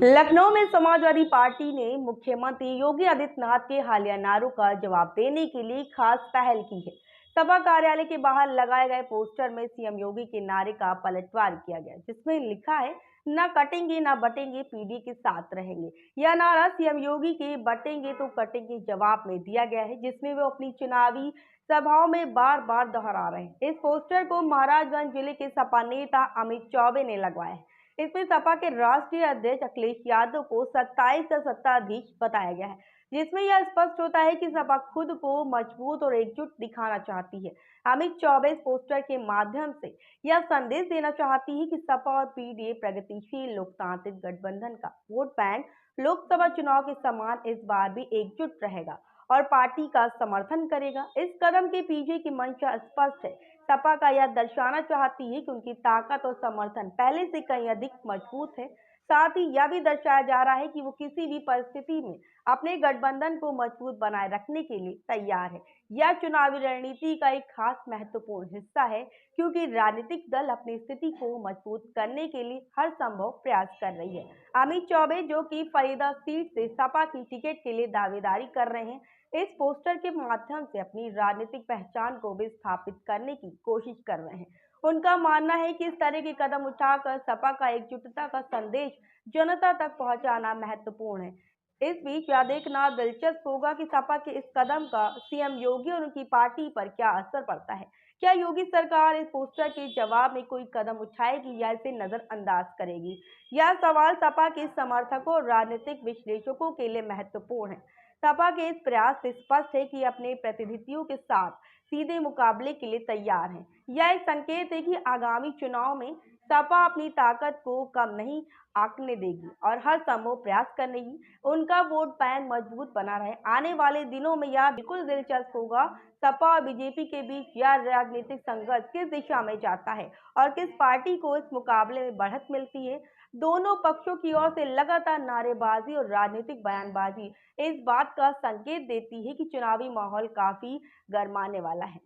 लखनऊ में समाजवादी पार्टी ने मुख्यमंत्री योगी आदित्यनाथ के हालिया नारों का जवाब देने के लिए खास पहल की है। सपा कार्यालय के बाहर लगाए गए पोस्टर में सीएम योगी के नारे का पलटवार किया गया, जिसमें लिखा है, न कटेंगे न बटेंगे, पीढ़ी के साथ रहेंगे। यह नारा सीएम योगी के बटेंगे तो कटेंगे जवाब में दिया गया है, जिसमें वो अपनी चुनावी सभाओं में बार बार दोहरा रहे हैं। इस पोस्टर को महाराजगंज जिले के सपा नेता अमित चौबे ने लगवाया है। इसमें सपा के राष्ट्रीय अध्यक्ष अखिलेश यादव को 27 का सत्ताधीश बताया गया है, जिसमें यह स्पष्ट होता है कि सपा खुद को मजबूत और एकजुट दिखाना चाहती है। अमित चौबे इस पोस्टर के माध्यम से यह संदेश देना चाहती है कि सपा और पीडीए प्रगतिशील लोकतांत्रिक गठबंधन का वोट बैंक लोकसभा चुनाव के समान इस बार भी एकजुट रहेगा और पार्टी का समर्थन करेगा। इस कदम के पीछे की मंशा स्पष्ट है। सपा का यह दर्शाना चाहती है कि उनकी ताकत और समर्थन पहले से कहीं अधिक मजबूत है। साथ ही यह भी दर्शाया जा रहा है कि वो किसी भी परिस्थिति में अपने गठबंधन को मजबूत बनाए रखने के लिए तैयार है। यह चुनावी रणनीति का एक खास महत्वपूर्ण हिस्सा है, क्योंकि राजनीतिक दल अपनी स्थिति को मजबूत करने के लिए हर संभव प्रयास कर रही है। अमित चौबे, जो कि फरीदा सीट से सपा की टिकट के लिए दावेदारी कर रहे हैं, इस पोस्टर के माध्यम से अपनी राजनीतिक पहचान को भी स्थापित करने की कोशिश कर रहे हैं। उनका मानना है कि इस तरह के कदम उठाकर सपा का एकजुटता का संदेश जनता तक पहुंचाना महत्वपूर्ण है। इस बीच यह देखना दिलचस्प होगा कि सपा के इस कदम का सीएम योगी और उनकी पार्टी पर क्या असर पड़ता है। क्या योगी सरकार इस पोस्टर के जवाब में कोई कदम उठाएगी या इसे नजरअंदाज करेगी? यह सवाल सपा के समर्थकों और राजनीतिक विश्लेषकों के लिए महत्वपूर्ण है। सपा के इस प्रयास से स्पष्ट है कि अपने प्रतिद्वंदियों के साथ सीधे मुकाबले के लिए तैयार हैं। यह एक संकेत है कि आगामी चुनाव में सपा अपनी ताकत को कम नहीं आंकने देगी और हर संभव प्रयास करेगी उनका वोट बैंक मजबूत बना रहे। आने वाले दिनों में यह बिल्कुल दिलचस्प होगा, सपा और बीजेपी के बीच यह राजनीतिक संघर्ष किस दिशा में जाता है और किस पार्टी को इस मुकाबले में बढ़त मिलती है। दोनों पक्षों की ओर से लगातार नारेबाजी और राजनीतिक बयानबाजी इस बात का संकेत देती है कि चुनावी माहौल काफी गरमाने वाला है।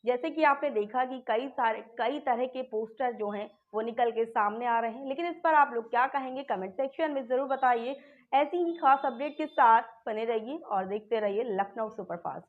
जैसे कि आपने देखा कि कई तरह के पोस्टर जो हैं वो निकल के सामने आ रहे हैं, लेकिन इस पर आप लोग क्या कहेंगे? कमेंट सेक्शन में जरूर बताइए। ऐसी ही खास अपडेट के साथ बने रहिए और देखते रहिए लखनऊ सुपरफास्ट।